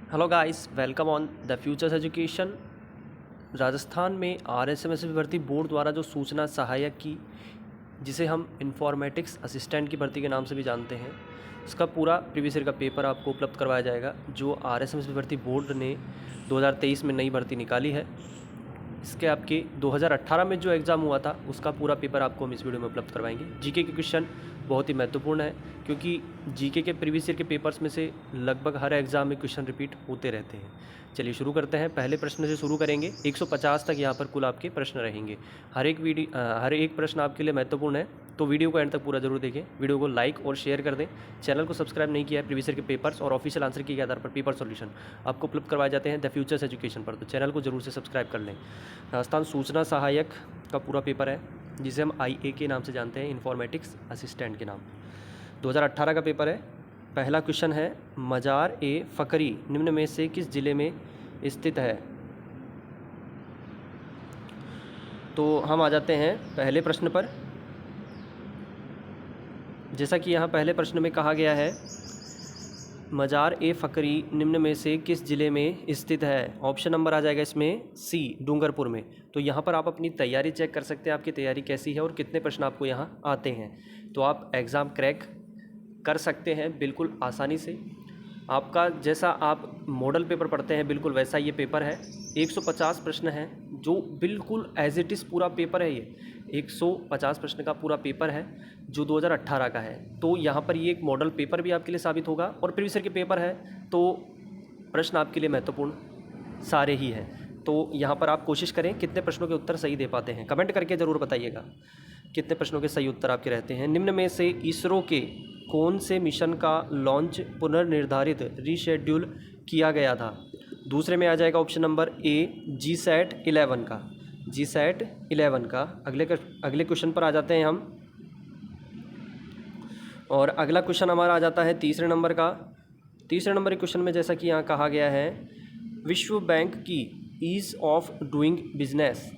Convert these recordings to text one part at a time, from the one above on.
Hello guys, welcome on the futures education. Rajasthan में आरएसएमएस भर्ती board द्वारा जो सूचना सहायक की, जिसे हम इंफॉर्मेटिक्स असिस्टेंट की भर्ती के नाम से भी जानते हैं, उसका पूरा प्रीवियस ईयर का पेपर आपको उपलब्ध करवाया जाएगा। जो आरएसएमएस भर्ती बोर्ड ने 2023 में नई भर्ती निकाली है, इसके आपके 2018 में जो एग्ज़ाम हुआ था उसका पूरा पेपर आपको हम इस वीडियो में उपलब्ध करवाएंगे। जीके के क्वेश्चन बहुत ही महत्वपूर्ण है, क्योंकि जीके के प्रीवियस ईयर के पेपर्स में से लगभग हर एग्ज़ाम में क्वेश्चन रिपीट होते रहते हैं। चलिए शुरू करते हैं। पहले प्रश्न से शुरू करेंगे। 150 तक यहाँ पर कुल आपके प्रश्न रहेंगे। हर एक प्रश्न आपके लिए महत्वपूर्ण है, तो वीडियो को एंड तक पूरा जरूर देखें। वीडियो को लाइक और शेयर कर दें। चैनल को सब्सक्राइब नहीं किया है। प्रीवियस ईयर के पेपर्स और ऑफिशियल आंसर के आधार पर पेपर सॉल्यूशन आपको उपलब्ध करवाए जाते हैं द फ्यूचर्स एजुकेशन पर, तो चैनल को जरूर से सब्सक्राइब कर लें। राजस्थान सूचना सहायक का पूरा पेपर है, जिसे हम IA के नाम से जानते हैं, इंफॉर्मेटिक्स असिस्टेंट के नाम। 2018 का पेपर है। पहला क्वेश्चन है, मजार ए फकरी निम्न में से किस जिले में स्थित है? तो हम आ जाते हैं पहले प्रश्न पर। जैसा कि यहाँ पहले प्रश्न में कहा गया है, मजार ए फकरी निम्न में से किस जिले में स्थित है? ऑप्शन नंबर आ जाएगा इसमें C, डूंगरपुर में। तो यहाँ पर आप अपनी तैयारी चेक कर सकते हैं, आपकी तैयारी कैसी है और कितने प्रश्न आपको यहाँ आते हैं। तो आप एग्ज़ाम क्रैक कर सकते हैं बिल्कुल आसानी से। आपका जैसा आप मॉडल पेपर पढ़ते हैं बिल्कुल वैसा ये पेपर है। 150 प्रश्न हैं, जो बिल्कुल एज इट इज़ पूरा पेपर है। ये 150 प्रश्न का पूरा पेपर है जो 2018 का है। तो यहाँ पर ये एक मॉडल पेपर भी आपके लिए साबित होगा, और प्रीवियस ईयर के पेपर है तो प्रश्न आपके लिए महत्वपूर्ण सारे ही हैं। तो यहाँ पर आप कोशिश करें कितने प्रश्नों के उत्तर सही दे पाते हैं। कमेंट करके ज़रूर बताइएगा कितने प्रश्नों के सही उत्तर आपके रहते हैं। निम्न में से इसरो के कौन से मिशन का लॉन्च पुनर्निर्धारित रीशेड्यूल किया गया था? दूसरे में आ जाएगा ऑप्शन नंबर A, GSAT 11 का। GSAT 11 का। अगले क्वेश्चन पर आ जाते हैं हम, और अगला क्वेश्चन हमारा आ जाता है तीसरे नंबर का। तीसरे नंबर के क्वेश्चन में जैसा कि यहाँ कहा गया है, विश्व बैंक की ease of doing business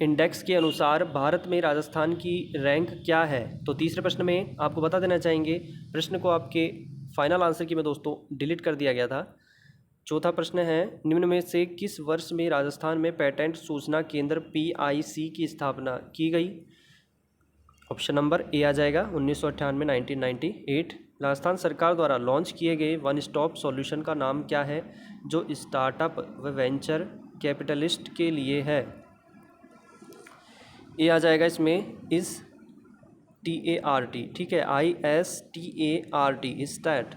index के अनुसार भारत में राजस्थान की रैंक क्या है? तो तीसरे प्रश्न में आपको बता देना चाहेंगे, प्रश्न को आपके फाइनल आंसर की में दोस्तों डिलीट कर दिया गया था। चौथा प्रश्न है, निम्न में से किस वर्ष में राजस्थान में पेटेंट सूचना केंद्र PIC की स्थापना की गई? ऑप्शन नंबर A आ जाएगा 1998, 1998। राजस्थान सरकार द्वारा लॉन्च किए गए वन स्टॉप सॉल्यूशन का नाम क्या है, जो स्टार्टअप व वेंचर कैपिटलिस्ट के लिए है? ये आ जाएगा इसमें TART, ठीक है, ISTART, स्टैट।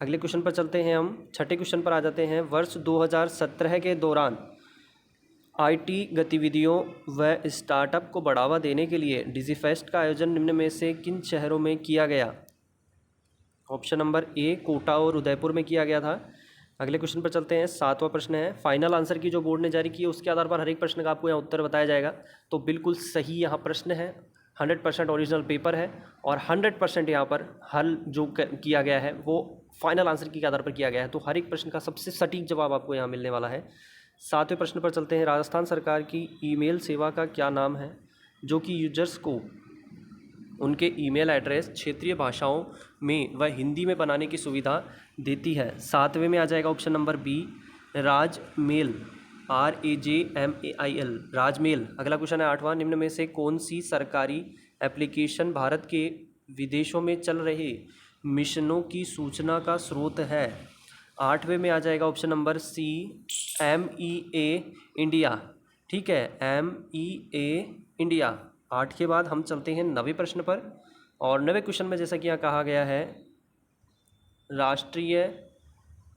अगले क्वेश्चन पर चलते हैं हम। छठे क्वेश्चन पर आ जाते हैं। वर्ष 2017 के दौरान IT गतिविधियों व स्टार्टअप को बढ़ावा देने के लिए डिजीफेस्ट का आयोजन निम्न में से किन शहरों में किया गया? ऑप्शन नंबर A, कोटा और उदयपुर में किया गया था। अगले क्वेश्चन पर चलते हैं। सातवां प्रश्न है, फाइनल आंसर की जो बोर्ड ने जारी की है उसके आधार पर हर एक प्रश्न का आपको यहाँ उत्तर बताया जाएगा। तो बिल्कुल सही यहाँ प्रश्न है, 100% ओरिजिनल पेपर है, और 100% यहाँ पर हल जो किया गया है वो फाइनल आंसर के आधार पर किया गया है। तो हर एक प्रश्न का सबसे सटीक जवाब आपको यहाँ मिलने वाला है। सातवें प्रश्न पर चलते हैं। राजस्थान सरकार की ईमेल सेवा का क्या नाम है, जो कि यूजर्स को उनके ईमेल एड्रेस क्षेत्रीय भाषाओं में व हिंदी में बनाने की सुविधा देती है? सातवें में आ जाएगा ऑप्शन नंबर B, राजमेल, RAJMAIL, राजमेल। अगला क्वेश्चन है आठवां, निम्न में से कौन सी सरकारी एप्लीकेशन भारत के विदेशों में चल रहे मिशनों की सूचना का स्रोत है? आठवें में आ जाएगा option number C, MEA India, ठीक है, MEA इंडिया। 8 के बाद हम चलते हैं 9वें प्रश्न पर, और 9वें क्वेश्चन में जैसा कि यहाँ कहा गया है, राष्ट्रीय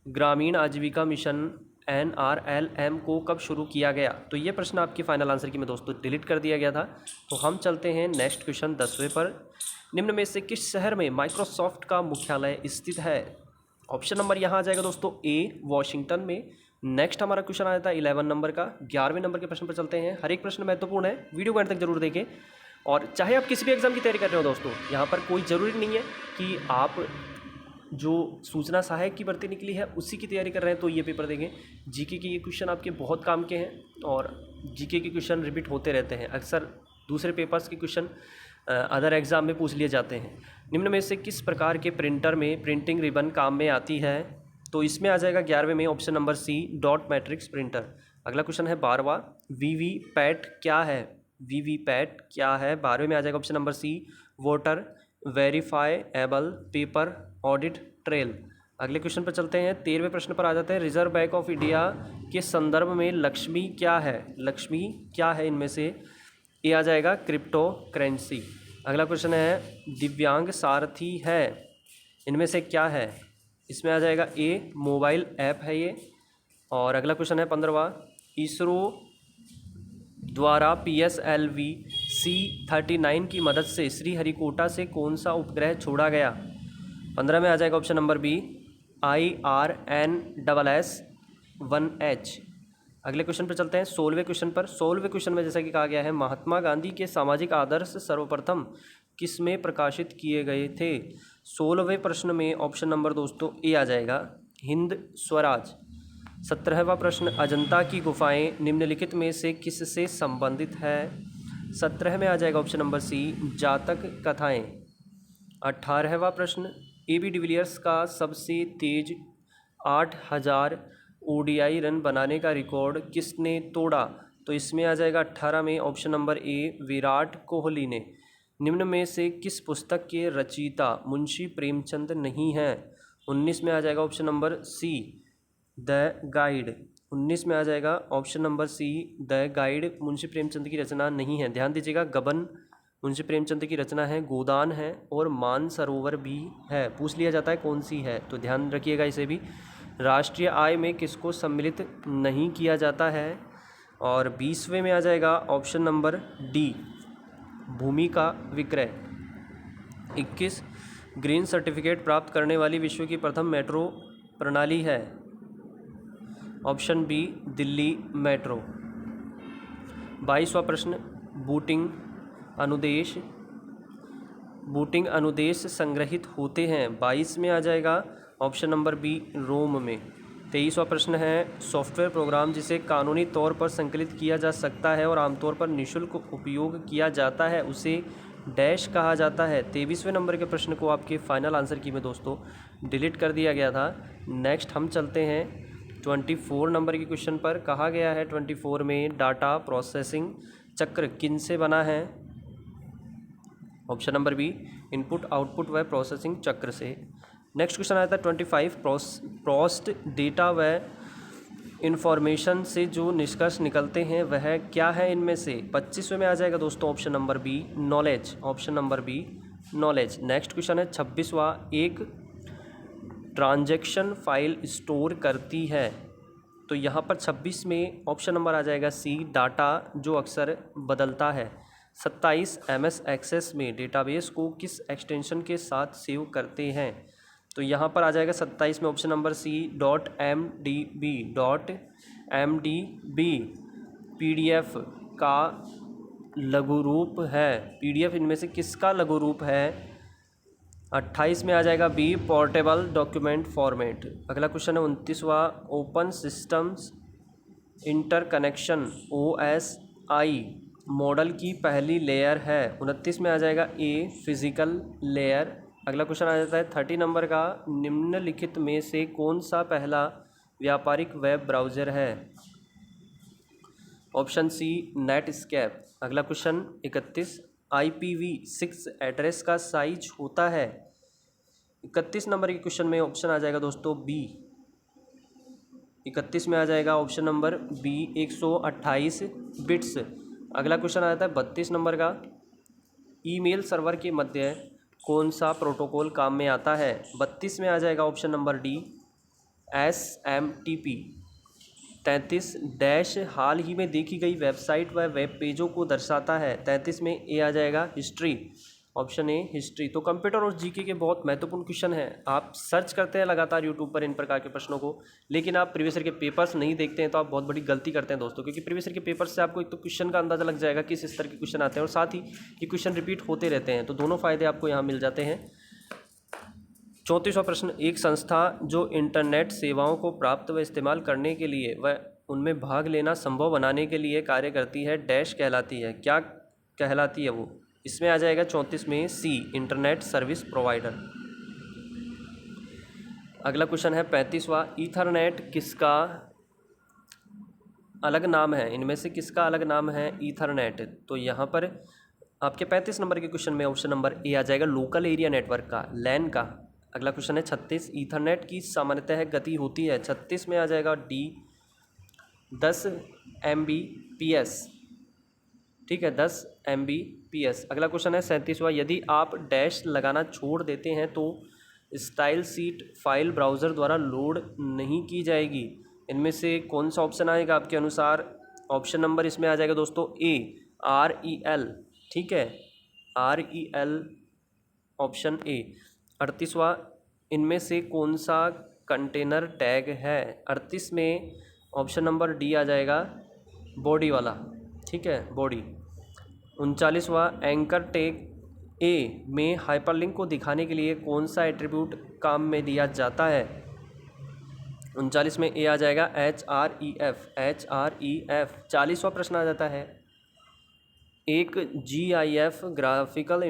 ग्रामीण आजीविका मिशन NRLM को कब शुरू किया गया? तो ये प्रश्न आपकी फाइनल आंसर की में दोस्तों डिलीट कर दिया गया था। तो हम चलते हैं नेक्स्ट क्वेश्चन 10वें पर। निम्न में से किस शहर में माइक्रोसॉफ्ट का मुख्यालय स्थित है? ऑप्शन नंबर यहाँ आ जाएगा दोस्तों A, वॉशिंगटन में। नेक्स्ट हमारा क्वेश्चन आया था 11 नंबर का। 11वें नंबर के प्रश्न पर चलते हैं। हर एक प्रश्न महत्वपूर्ण है, वीडियो को अंत तक जरूर देखें। और चाहे आप किसी भी एग्जाम की तैयारी कर रहे हो दोस्तों, यहाँ पर कोई ज़रूरी नहीं है कि आप जो सूचना सहायक की भर्ती निकली है उसी की तैयारी कर रहे हैं तो ये पेपर देंगे। जीके के ये क्वेश्चन आपके बहुत काम के हैं, और जीके के क्वेश्चन रिपीट होते रहते हैं। अक्सर दूसरे पेपर्स के क्वेश्चन अदर एग्ज़ाम में पूछ लिए जाते हैं। निम्न में से किस प्रकार के प्रिंटर में प्रिंटिंग रिबन काम में आती है? तो इसमें आ जाएगा 11वें में option number C dot matrix printer. अगला क्वेश्चन है 12वां, वीवीपैट क्या है? वीवीपैट क्या है? 12वें में आ जाएगा option number C voter verifiable paper audit trail. अगले क्वेश्चन पर चलते हैं, 13वें प्रश्न पर आ जाते हैं। रिजर्व बैंक ऑफ इंडिया के संदर्भ में लक्ष्मी क्या है? लक्ष्मी क्या है इनमें से? ये आ जाएगा क्रिप्टो करेंसी। अगला क्वेश्चन है दिव्यांग सारथी है, इनमें से क्या है? इसमें आ जाएगा ए मोबाइल ऐप है ये। और अगला क्वेश्चन है 15वां, इसरो द्वारा PSLV C39 की मदद से श्रीहरिकोटा से कौन सा उपग्रह छोड़ा गया? 15 में आ जाएगा ऑप्शन नंबर बी IRNSS-1H। अगले क्वेश्चन पर चलते हैं 16वें क्वेश्चन पर। 16वें क्वेश्चन में जैसा कि कहा गया है, महात्मा गांधी के सामाजिक आदर्श सर्वप्रथम किसमें प्रकाशित किए गए थे? 16वें प्रश्न में ऑप्शन नंबर दोस्तों ए आ जाएगा हिंद स्वराज। 17वां प्रश्न, अजंता की गुफाएं निम्नलिखित में से किससे संबंधित है? 17 में आ जाएगा ऑप्शन नंबर सी जातक कथाएं। 18वां प्रश्न, AB डिविलियर्स का सबसे तेज 8000 ODI रन बनाने का रिकॉर्ड किसने तोड़ा? तो इसमें आ जाएगा 18 में option number A Virat Kohli ने। निम्न में से किस पुस्तक के रचयिता मुंशी प्रेमचंद नहीं हैं? 19 में आ जाएगा option number see the guide. 19 में आ जाएगा option number see the guide Munshi Premchand की रचना नहीं है। ध्यान दीजिएगा, गबन मुंशी प्रेमचंद की रचना है, गोदान है और मानसरोवर भी है। पूछ लिया जाता है कौन सी है, तो ध्यान रखिएगा इसे भी। राष्ट्रीय आय में किसको सम्मिलित नहीं किया जाता है? और 20वें में आ जाएगा ऑप्शन नंबर डी भूमि का विक्रय। 21 ग्रीन सर्टिफिकेट प्राप्त करने वाली विश्व की प्रथम मेट्रो प्रणाली है? Option B Delhi metro. 22वां प्रश्न, बूटिंग अनुदेश संग्रहित होते हैं? 22 में आ जाएगा ऑप्शन नंबर बी रोम में। 23वां प्रश्न है, सॉफ्टवेयर प्रोग्राम जिसे कानूनी तौर पर संकलित किया जा सकता है और आमतौर पर निःशुल्क उपयोग किया जाता है उसे डैश कहा जाता है? 23वें नंबर के प्रश्न को आपके फाइनल आंसर की में दोस्तों डिलीट कर दिया गया था। नेक्स्ट हम चलते हैं 24 नंबर के क्वेश्चन पर। कहा गया है 24 में डाटा प्रोसेसिंग चक्र किन से बना है? Option number B input output व प्रोसेसिंग चक्र से। नेक्स्ट क्वेश्चन आता है 25 प्रोस्ट डेटा व इंफॉर्मेशन से जो निष्कर्ष निकलते हैं वह क्या है इनमें से? 25वें में आ जाएगा दोस्तों option number B knowledge. Option number B knowledge. Next question है 26वां, एक ट्रांजैक्शन फाइल स्टोर करती है? तो यहाँ पर 26 में ऑप्शन नंबर आ जाएगा सी डाटा जो अक्सर बदलता है। 27 MS एक्सेस में डेटाबेस को किस एक्सटेंशन के साथ सेव करते हैं? तो यहाँ पर आ जाएगा 27 में option number C .mdb PDF का लघु रूप है। PDF इनमें से किसका लघु रूप है? 28 में आ जाएगा बी पोर्टेबल डॉक्यूमेंट फॉर्मेट। अगला क्वेश्चन है 29वां, open systems interconnection OSI model की पहली लेयर है? 29 में आ जाएगा ए फिजिकल लेयर। अगला क्वेश्चन आ जाता है 30 नंबर का, निम्नलिखित में से कौन सा पहला व्यापारिक वेब ब्राउज़र है? Option C Netscape. अगला क्वेश्चन 31, IPv6 एड्रेस का साइज होता है? 31 नंबर के क्वेश्चन में ऑप्शन आ जाएगा दोस्तों बी। 31 में आ जाएगा ऑप्शन नंबर बी 128 बिट्स। अगला क्वेश्चन आ जाता है 32 नंबर का, ईमेल सर्वर के मध्य कौन सा प्रोटोकॉल काम में आता है? 32 में आ जाएगा option number D SMTP। 33 dash हाल ही में देखी गई वेबसाइट व वेब पेजों को दर्शाता है? 33 में ए आ जाएगा हिस्ट्री। Option A history. तो कंप्यूटर और जीके के बहुत महत्वपूर्ण क्वेश्चन हैं। आप सर्च करते हैं लगातार यूट्यूब पर इन प्रकार के प्रश्नों को, लेकिन आप प्रीवियस ईयर के पेपर्स नहीं देखते हैं, तो आप बहुत बड़ी गलती करते हैं दोस्तों, क्योंकि प्रीवियस ईयर के पेपर से आपको एक तो क्वेश्चन का अंदाज़ा लग जाएगा किस स्तर के क्वेश्चन आते हैं, और साथ ही ये क्वेश्चन रिपीट होते रहते हैं, तो दोनों फ़ायदे आपको यहाँ मिल जाते हैं। 34वां प्रश्न, एक संस्था जो इंटरनेट सेवाओं को प्राप्त व इस्तेमाल करने के लिए व उनमें भाग लेना संभव बनाने के लिए कार्य करती है, डैश कहलाती है? क्या कहलाती है वो? इसमें आ जाएगा 34 में सी इंटरनेट सर्विस प्रोवाइडर। अगला क्वेश्चन है 35वां, ईथरनेट किसका अलग नाम है? इनमें से किसका अलग नाम है ईथरनेट? तो यहाँ पर आपके 35 नंबर के क्वेश्चन में ऑप्शन नंबर ए आ जाएगा, लोकल एरिया नेटवर्क का, लैन का। अगला क्वेश्चन है 36, ईथरनेट की सामान्यतः गति होती है? 36 में आ जाएगा डी 10 Mbps। ठीक है, 10 Mbps। अगला क्वेश्चन है 37वां, यदि आप डैश लगाना छोड़ देते हैं तो स्टाइल शीट फाइल ब्राउज़र द्वारा लोड नहीं की जाएगी। इनमें से कौन सा ऑप्शन आएगा आपके अनुसार? ऑप्शन नंबर इसमें आ जाएगा दोस्तों ए, REL। ठीक है, REL ऑप्शन ए। 38वां, इनमें से कौन सा कंटेनर टैग है? 38 में ऑप्शन नंबर डी आ जाएगा, बॉडी वाला। ठीक है, बॉडी। 39वां, एंकर टैग ए में हाइपरलिंक को दिखाने के लिए कौन सा एट्रीब्यूट काम में दिया जाता है? 39 में ए आ जाएगा, href। 40वां प्रश्न आ जाता है, एक GIF graphical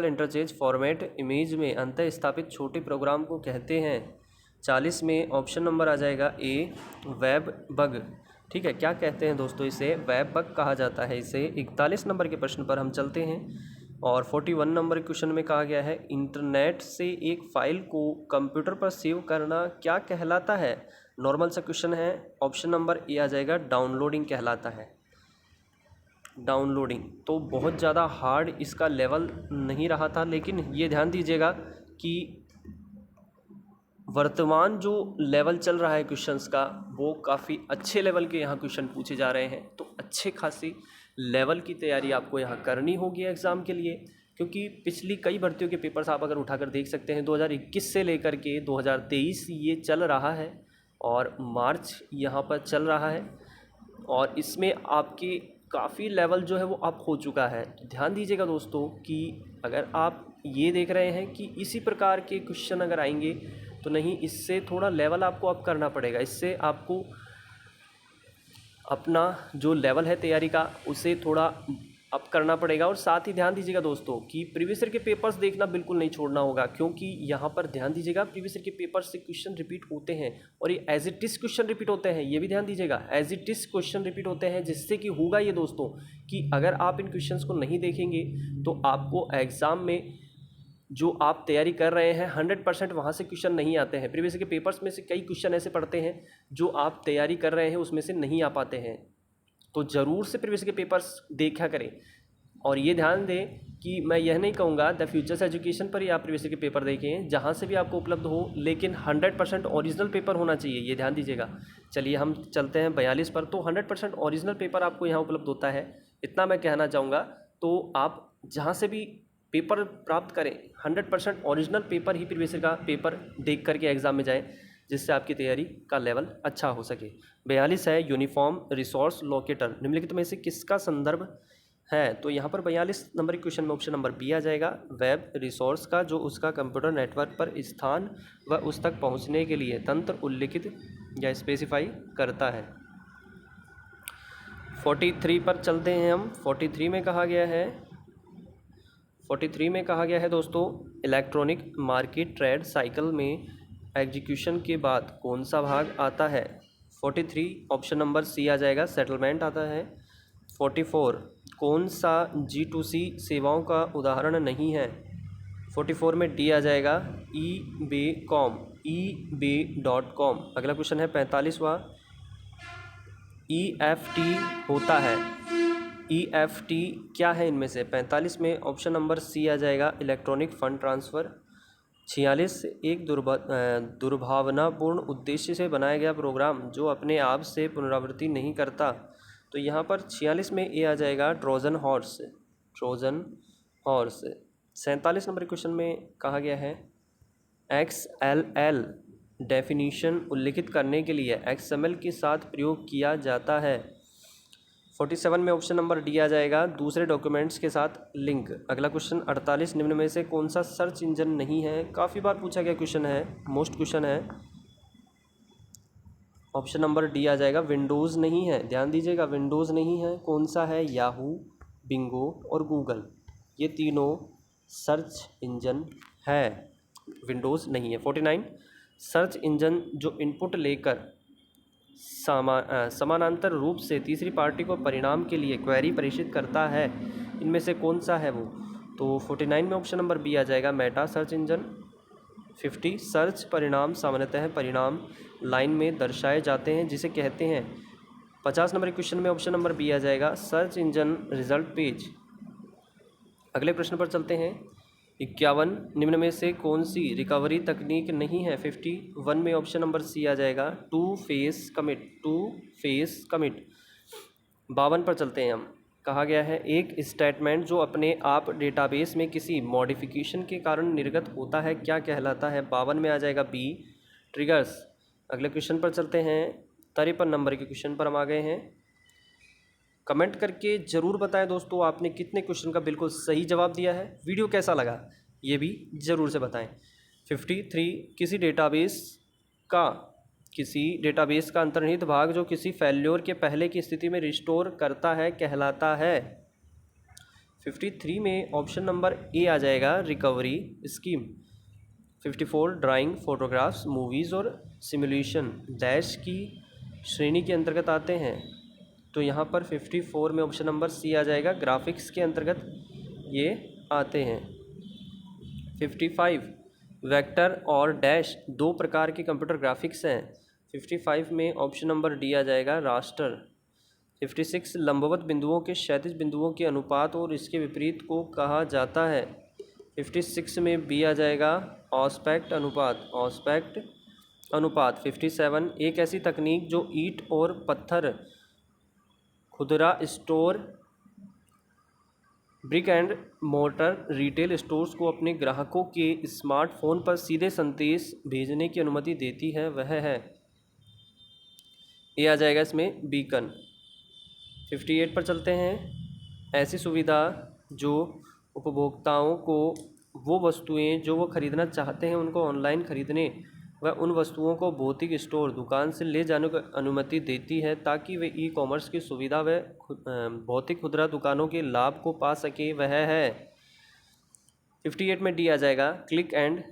interchange format image में अंतः स्थापित छोटे प्रोग्राम को कहते हैं? 40 में ऑप्शन नंबर आ जाएगा ए, वेब बग। ठीक है, क्या कहते हैं दोस्तों इसे? वेब बग कहा जाता है इसे। 41 नंबर के प्रश्न पर हम चलते हैं और 41 नंबर क्वेश्चन में कहा गया है, इंटरनेट से एक फ़ाइल को कंप्यूटर पर सेव करना क्या कहलाता है? नॉर्मल सा क्वेश्चन है। ऑप्शन नंबर ए आ जाएगा, डाउनलोडिंग कहलाता है। डाउनलोडिंग तो बहुत ज़्यादा हार्ड इसका लेवल नहीं रहा था, लेकिन ये ध्यान दीजिएगा कि वर्तमान जो लेवल चल रहा है क्वेश्चंस का, वो काफ़ी अच्छे लेवल के यहाँ क्वेश्चन पूछे जा रहे हैं। तो अच्छे खासी लेवल की तैयारी आपको यहाँ करनी होगी एग्ज़ाम के लिए, क्योंकि पिछली कई भर्तियों के पेपर्स आप अगर उठाकर देख सकते हैं 2021 से लेकर के 2023 ये चल रहा है और मार्च यहाँ पर चल रहा है, और इसमें आपके काफ़ी लेवल जो है वो अप हो चुका है। तो ध्यान दीजिएगा दोस्तों कि अगर आप ये देख रहे हैं कि इसी प्रकार के क्वेश्चन अगर आएंगे तो नहीं, इससे थोड़ा लेवल आपको अप करना पड़ेगा। इससे आपको अपना जो लेवल है तैयारी का उसे थोड़ा अप करना पड़ेगा। और साथ ही ध्यान दीजिएगा दोस्तों कि प्रीवियस ईयर के पेपर्स देखना बिल्कुल नहीं छोड़ना होगा, क्योंकि यहाँ पर ध्यान दीजिएगा प्रीवियस ईयर के पेपर्स से क्वेश्चन रिपीट होते हैं और ये as it is question repeat होते हैं। ये भी ध्यान दीजिएगा, as it is question repeat होते हैं, जिससे कि होगा ये दोस्तों कि अगर आप इन क्वेश्चंस को नहीं देखेंगे तो आपको एग्ज़ाम में जो आप तैयारी कर रहे हैं 100% वहाँ से क्वेश्चन नहीं आते हैं। प्रीवियस के पेपर्स में से कई क्वेश्चन ऐसे पढ़ते हैं जो आप तैयारी कर रहे हैं उसमें से नहीं आ पाते हैं। तो ज़रूर से प्रीवियस के पेपर्स देखा करें। और ये ध्यान दें कि मैं यह नहीं कहूँगा द फ्यूचर्स एजुकेशन पर ही आप प्रीवियस के पेपर देखें, जहाँ से भी आपको उपलब्ध हो, लेकिन 100% ओरिजिनल पेपर होना चाहिए, ये ध्यान दीजिएगा। चलिए हम चलते हैं 42 पर। तो 100% ओरिजिनल पेपर आपको यहाँ उपलब्ध होता है, इतना मैं कहना चाहूँगा। तो आप जहाँ से भी पेपर प्राप्त करें 100% ओरिजिनल पेपर ही प्रीवियस का पेपर देख करके एग्ज़ाम में जाएं, जिससे आपकी तैयारी का लेवल अच्छा हो सके। 42 है, यूनिफॉर्म रिसोर्स लोकेटर निम्नलिखित में से किसका संदर्भ है? तो यहाँ पर 42 नंबर के क्वेश्चन में ऑप्शन नंबर बी आ जाएगा, वेब रिसोर्स का, जो उसका कंप्यूटर नेटवर्क पर स्थान व उस तक पहुँचने के लिए तंत्र उल्लिखित या स्पेसिफाई करता है। 43 पर चलते हैं हम। 43 में कहा गया है दोस्तों, इलेक्ट्रॉनिक मार्केट ट्रेड साइकिल में एग्जीक्यूशन के बाद कौन सा भाग आता है? 43 ऑप्शन नंबर सी आ जाएगा, सेटलमेंट आता है। 44 कौन सा G2C सेवाओं का उदाहरण नहीं है? 44 में डी आ जाएगा, ebay.com। अगला क्वेश्चन है 45वां, EFT होता है, EFT क्या है इनमें से? 45 में ऑप्शन नंबर सी आ जाएगा, इलेक्ट्रॉनिक फ़ंड ट्रांसफ़र। 46 एक दुर्भावनापूर्ण उद्देश्य से बनाया गया प्रोग्राम जो अपने आप से पुनरावृत्ति नहीं करता। तो यहाँ पर 46 में ए आ जाएगा, ट्रोजन हॉर्स। 47 नंबर क्वेश्चन में कहा गया है, XLL डेफिनीशन उल्लिखित करने के लिए XML के साथ प्रयोग किया जाता है। 47 में ऑप्शन नंबर डी आ जाएगा, दूसरे डॉक्यूमेंट्स के साथ लिंक। अगला क्वेश्चन 48 निम्न में से कौन सा सर्च इंजन नहीं है? काफ़ी बार पूछा गया क्वेश्चन है, मोस्ट क्वेश्चन है। ऑप्शन नंबर डी आ जाएगा, विंडोज़ नहीं है। ध्यान दीजिएगा, विंडोज़ नहीं है। कौन सा है? याहू, बिंगो और गूगल, ये तीनों सर्च इंजन है। विंडोज़ नहीं है। 49 सर्च इंजन जो इनपुट लेकर समानांतर रूप से तीसरी पार्टी को परिणाम के लिए क्वेरी प्रेषित करता है, इनमें से कौन सा है वो? तो 49 में ऑप्शन नंबर बी आ जाएगा, मेटा सर्च इंजन। 50 सर्च परिणाम सामान्यतः परिणाम लाइन में दर्शाए जाते हैं जिसे कहते हैं। 50 नंबर क्वेश्चन में ऑप्शन नंबर बी आ जाएगा, सर्च इंजन रिजल्ट पेज। अगले प्रश्न पर चलते हैं। 51 निम्न में से कौन सी रिकवरी तकनीक नहीं है? 51 में ऑप्शन नंबर सी आ जाएगा, टू फेस कमिट। 52 पर चलते हैं हम। कहा गया है एक स्टेटमेंट जो अपने आप डेटाबेस में किसी मॉडिफिकेशन के कारण निर्गत होता है क्या कहलाता है? 52 में आ जाएगा बी, ट्रिगर्स। अगले क्वेश्चन पर चलते हैं। 53 नंबर के क्वेश्चन पर हम आ गए हैं। कमेंट करके ज़रूर बताएं दोस्तों आपने कितने क्वेश्चन का बिल्कुल सही जवाब दिया है। वीडियो कैसा लगा ये भी ज़रूर से बताएं। 53 किसी डेटाबेस का अंतर्निहित भाग जो किसी फेल्योर के पहले की स्थिति में रिस्टोर करता है कहलाता है। 53 में ऑप्शन नंबर ए आ जाएगा, recovery scheme. 54 drawing, photographs, movies और सिमुलेशन डैश की श्रेणी के अंतर्गत आते हैं, तो यहाँ पर 54 में ऑप्शन नंबर सी आ जाएगा, ग्राफिक्स के अंतर्गत ये आते हैं। 55 वेक्टर और डैश दो प्रकार के कंप्यूटर ग्राफिक्स हैं। 55 में ऑप्शन नंबर डी आ जाएगा, रास्टर। 56 लंबवत बिंदुओं के क्षैतिज बिंदुओं के अनुपात और इसके विपरीत को कहा जाता है। 56 में बी आ जाएगा, ऑस्पेक्ट अनुपात। 57 एक ऐसी तकनीक जो ईंट और पत्थर, खुदरा store, brick and mortar retail stores को अपने ग्राहकों के स्मार्टफोन पर सीधे संदेश भेजने की अनुमति देती है, वह है। ये आ जाएगा इसमें बीकन। 58 पर चलते हैं। ऐसी सुविधा जो उपभोक्ताओं को वो वस्तुएं जो वो खरीदना चाहते हैं उनको ऑनलाइन खरीदने व उन वस्तुओं को भौतिक स्टोर दुकान से ले जाने की अनुमति देती है ताकि वे ई कॉमर्स की सुविधा व भौतिक खुदरा दुकानों के लाभ को पा सके, वह है। 58 में डी आ जाएगा, क्लिक एंड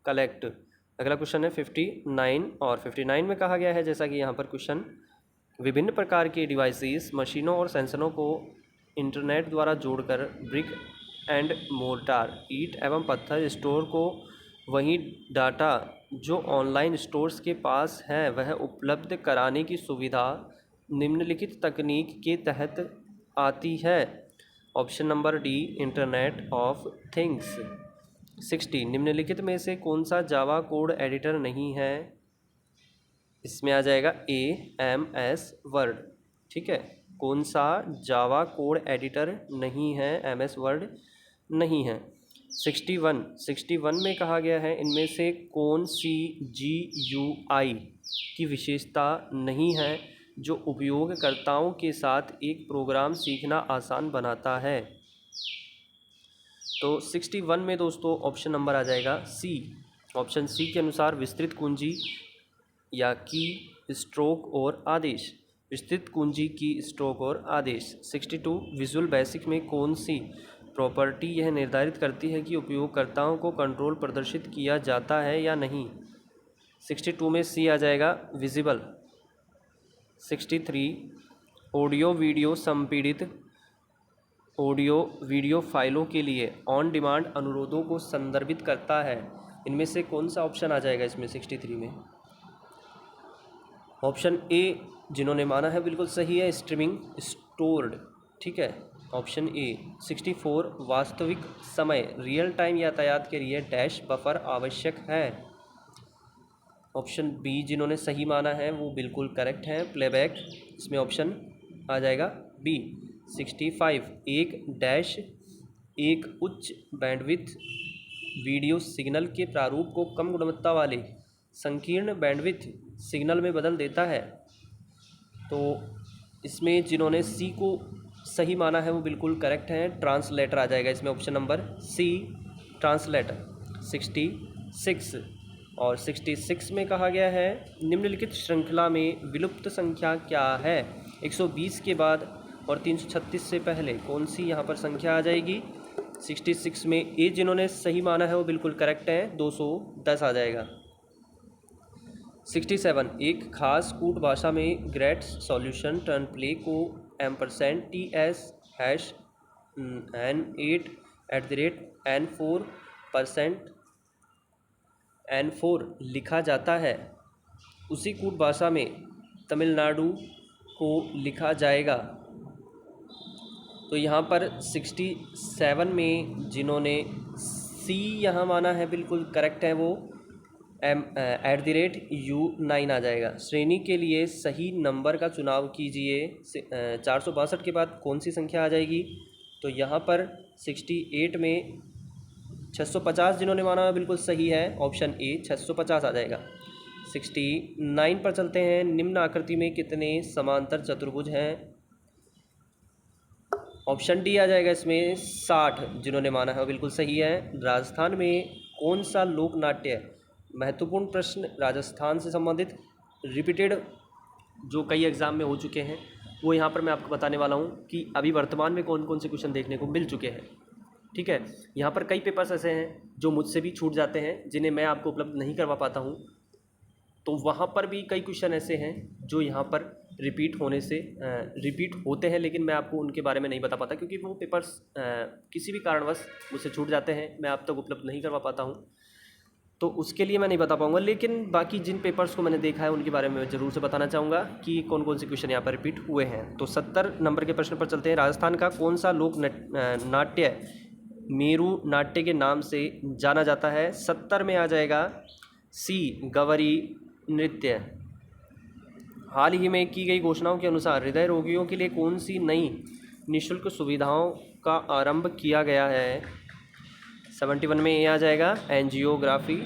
कलेक्ट। अगला क्वेश्चन है 59 और 59 में कहा गया है, जैसा कि यहाँ पर क्वेश्चन, विभिन्न प्रकार के डिवाइसेस, मशीनों और सेंसरों को इंटरनेट द्वारा जोड़कर ब्रिक एंड मोर्टार, ईंट एवं पत्थर स्टोर को वही डाटा जो ऑनलाइन स्टोर्स के पास है वह उपलब्ध कराने की सुविधा निम्नलिखित तकनीक के तहत आती है। Option number D, internet of things. 60 निम्नलिखित में से कौन सा जावा कोड एडिटर नहीं है? इसमें आ जाएगा MS वर्ड। ठीक है, कौन सा जावा कोड एडिटर नहीं है? MS वर्ड नहीं है। 61 में कहा गया है, इनमें से कौन सी GUI की विशेषता नहीं है जो उपयोगकर्ताओं के साथ एक प्रोग्राम सीखना आसान बनाता है? तो 61 में दोस्तों ऑप्शन नंबर आ जाएगा सी। ऑप्शन सी के अनुसार विस्तृत कुंजी या की, स्ट्रोक और आदेश। विस्तृत कुंजी, की, स्ट्रोक और आदेश। 62 विजुअल बेसिक में कौन सी प्रॉपर्टी यह निर्धारित करती है कि उपयोगकर्ताओं को कंट्रोल प्रदर्शित किया जाता है या नहीं? 62 में सी आ जाएगा, विजिबल। 63 ऑडियो वीडियो संपीड़ित ऑडियो वीडियो फाइलों के लिए ऑन डिमांड अनुरोधों को संदर्भित करता है। इनमें से कौन सा ऑप्शन आ जाएगा इसमें 63 में? ऑप्शन ए जिन्होंने माना है बिल्कुल सही है, स्ट्रीमिंग स्टोर्ड। ठीक है, ऑप्शन ए। 64 वास्तविक समय, रियल टाइम यातायात के लिए डैश बफर आवश्यक है। ऑप्शन बी जिन्होंने सही माना है वो बिल्कुल करेक्ट है, प्लेबैक। इसमें ऑप्शन आ जाएगा बी। 65 एक उच्च बैंडविड्थ वीडियो सिग्नल के प्रारूप को कम गुणवत्ता वाले संकीर्ण बैंडविड्थ सिग्नल में बदल देता है। तो इसमें जिन्होंने सी को सही माना है वो बिल्कुल करेक्ट है, ट्रांसलेटर आ जाएगा इसमें ऑप्शन नंबर सी, ट्रांसलेटर। 66 और 66 में कहा गया है, निम्नलिखित श्रृंखला में विलुप्त संख्या क्या है? 120 के बाद और 336 से पहले कौन सी यहाँ पर संख्या आ जाएगी? 66 में ए जिन्होंने सही माना है वो बिल्कुल करेक्ट है, 210 आ जाएगा। 67 एक खास कूट भाषा में ग्रेट सॉल्यूशन टर्न प्ले को ampersand T S hash N8 @ N4 लिखा जाता है, उसी कूट भाषा में तमिलनाडु को लिखा जाएगा। तो यहाँ पर 67 में जिन्होंने सी यहाँ माना है बिल्कुल करेक्ट है, वो @U9 आ जाएगा। श्रेणी के लिए सही नंबर का चुनाव कीजिए। 462 के बाद कौन सी संख्या आ जाएगी? तो यहाँ पर 68 में 650 जिन्होंने माना बिल्कुल सही है, ऑप्शन ए 650 आ जाएगा। 69 पर चलते हैं। निम्न आकृति में कितने समांतर चतुर्भुज हैं? ऑप्शन डी आ जाएगा इसमें 60 जिन्होंने माना है वो बिल्कुल सही है। राजस्थान में कौन सा लोक नाट्य है? महत्वपूर्ण प्रश्न राजस्थान से संबंधित रिपीटेड जो कई एग्ज़ाम में हो चुके हैं वो यहाँ पर मैं आपको बताने वाला हूँ कि अभी वर्तमान में कौन कौन से क्वेश्चन देखने को मिल चुके हैं। ठीक है, यहाँ पर कई पेपर्स ऐसे हैं जो मुझसे भी छूट जाते हैं, जिन्हें मैं आपको उपलब्ध नहीं करवा पाता हूँ। तो वहाँ पर भी कई क्वेश्चन ऐसे हैं जो यहाँ पर रिपीट होते हैं, लेकिन मैं आपको उनके बारे में नहीं बता पाता क्योंकि वो पेपर्स किसी भी कारणवश मुझसे छूट जाते हैं, मैं आप तक उपलब्ध नहीं करवा पाता हूँ, तो उसके लिए मैं नहीं बता पाऊँगा। लेकिन बाकी जिन पेपर्स को मैंने देखा है उनके बारे में मैं ज़रूर से बताना चाहूँगा कि कौन कौन से क्वेश्चन यहाँ पर रिपीट हुए हैं। तो 70 नंबर के प्रश्न पर चलते हैं। राजस्थान का कौन सा लोक नाट्य मेरू नाट्य के नाम से जाना जाता है? 70 में आ जाएगा सी गवरी नृत्य। हाल ही में की गई घोषणाओं के अनुसार हृदय रोगियों के लिए कौन सी नई निःशुल्क सुविधाओं का आरंभ किया गया है? 71 में ये आ जाएगा एंजियोग्राफी।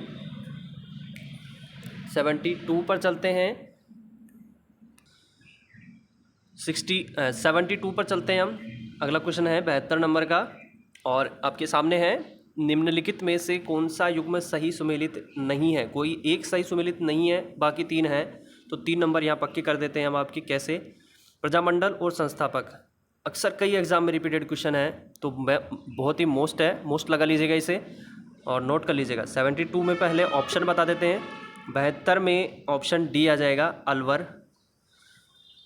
72 पर चलते हैं। 72 पर चलते हैं हम। अगला क्वेश्चन है 72 नंबर का और आपके सामने है, निम्नलिखित में से कौन सा युग्म सही सुमेलित नहीं है? कोई एक सही सुमेलित नहीं है, बाकी 3 हैं, तो 3 नंबर यहाँ पक्के कर देते हैं हम आपके। कैसे? प्रजामंडल और संस्थापक अक्सर कई एग्जाम में रिपीटेड क्वेश्चन है, तो मैं बहुत ही मोस्ट लगा लीजिएगा इसे और नोट कर लीजिएगा। 72 में पहले ऑप्शन बता देते हैं। 72 में ऑप्शन डी आ जाएगा अलवर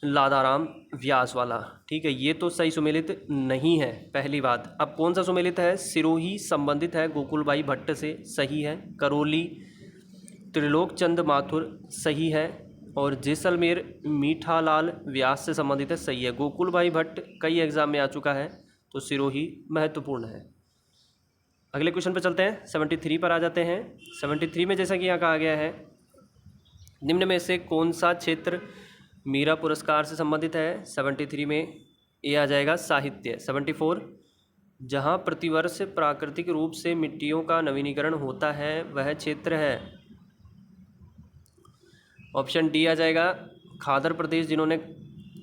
लादाराम व्यास वाला। ठीक है, ये तो सही सुमेलित नहीं है, पहली बात। अब कौन सा सुमेलित है? सिरोही संबंधित है गोकुलबाई भट्ट से, सही है। करौली त्रिलोक चंद माथुर, सही है। और जैसलमेर मीठालाल व्यास से संबंधित है, सही है। गोकुलबाई भट्ट कई एग्जाम में आ चुका है, तो सिरोही महत्वपूर्ण है। अगले क्वेश्चन पर चलते हैं। 73 पर आ जाते हैं। 73 में जैसा कि यहाँ कहा गया है, निम्न में से कौन सा क्षेत्र मीरा पुरस्कार से संबंधित है? 73 में ये आ जाएगा साहित्य। 74 जहाँ प्रतिवर्ष प्राकृतिक रूप से मिट्टियों का नवीनीकरण होता है वह क्षेत्र है। ऑप्शन डी आ जाएगा खादर प्रदेश, जिन्होंने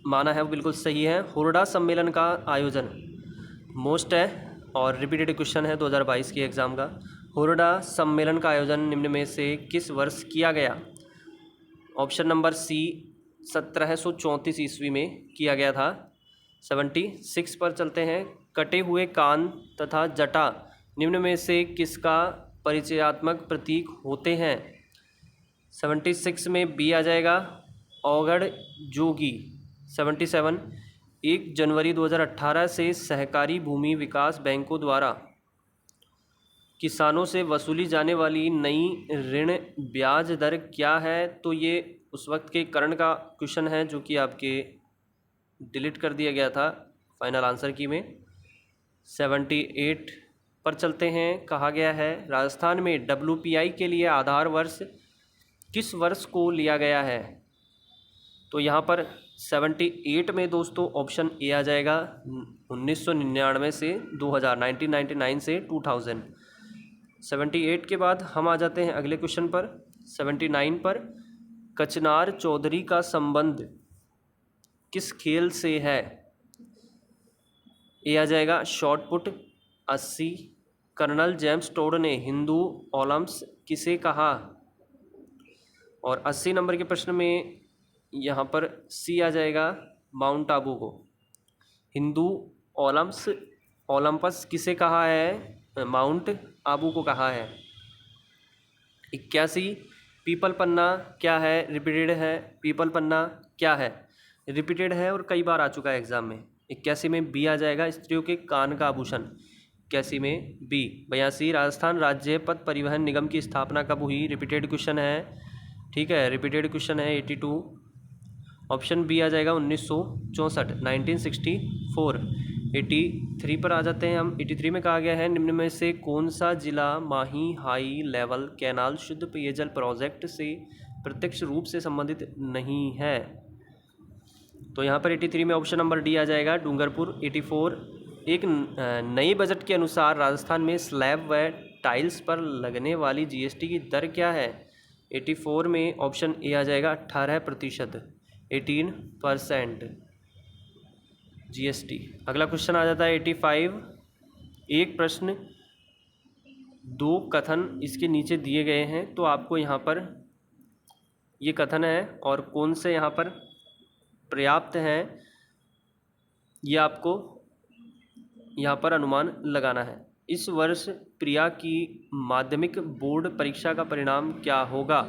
माना है वो बिल्कुल सही है। हुरडा सम्मेलन का आयोजन मोस्ट है और रिपीटेड क्वेश्चन है 2022 के एग्ज़ाम का। हुरडा सम्मेलन का आयोजन निम्न में से किस वर्ष किया गया? ऑप्शन नंबर सी 1734 ईस्वी में किया गया था। 76 पर चलते हैं। कटे हुए कान तथा जटा निम्न में से किसका परिचयात्मक प्रतीक होते हैं? 76 में बी आ जाएगा औगड़ जोगी। 77 1 जनवरी 2018 से सहकारी भूमि विकास बैंकों द्वारा किसानों से वसूली जाने वाली नई ऋण ब्याज दर क्या है? तो ये उस वक्त के करण का क्वेश्चन है जो कि आपके डिलीट कर दिया गया था फाइनल आंसर की में। 78 पर चलते हैं। कहा गया है राजस्थान में WPI के लिए आधार वर्ष किस वर्ष को लिया गया है? तो यहाँ पर 78 में दोस्तों ऑप्शन ए आ जाएगा 1999 से 2000, 1999 से 2000। 78 के बाद हम आ जाते हैं अगले क्वेश्चन पर। 79 पर कचनार चौधरी का संबंध किस खेल से है? ए आ जाएगा shot put. 80 colonel James Tod ने हिंदू ओलंपिक्स किसे कहा? और 80 नंबर के प्रश्न में यहाँ पर सी आ जाएगा माउंट आबू को। हिंदू ओलंपस किसे कहा है? माउंट आबू को कहा है। 81 पीपल पन्ना क्या है? रिपीटेड है। पीपल पन्ना क्या है? रिपीटेड है और कई बार आ चुका है एग्जाम में। 81 में बी आ जाएगा, स्त्रियों के कान का आभूषण। 81 में बी। 82 राजस्थान राज्य पथ परिवहन निगम की स्थापना कब हुई? रिपीटेड क्वेश्चन है, ठीक है, रिपीटेड क्वेश्चन है। 82 ऑप्शन बी आ जाएगा 1964, 1964। 83 पर आ जाते हैं हम। 83 में कहा गया है निम्न में से कौन सा जिला माही हाई लेवल कैनाल शुद्ध पेयजल प्रोजेक्ट से प्रत्यक्ष रूप से संबंधित नहीं है? तो यहाँ पर 83 में ऑप्शन नंबर डी आ जाएगा, डूंगरपुर। 84 एक नई बजट के अनुसार राजस्थान में स्लैब व टाइल्स पर लगने वाली जीएसटी की दर क्या है? 84 में ऑप्शन ए आ जाएगा 18%, 18% जीएसटी। अगला क्वेश्चन आ जाता है 85। एक प्रश्न, दो कथन इसके नीचे दिए गए हैं, तो आपको यहाँ पर ये कथन है और कौन से यहाँ पर पर्याप्त हैं ये आपको यहाँ पर अनुमान लगाना है। इस वर्ष प्रिया की माध्यमिक बोर्ड परीक्षा का परिणाम क्या होगा?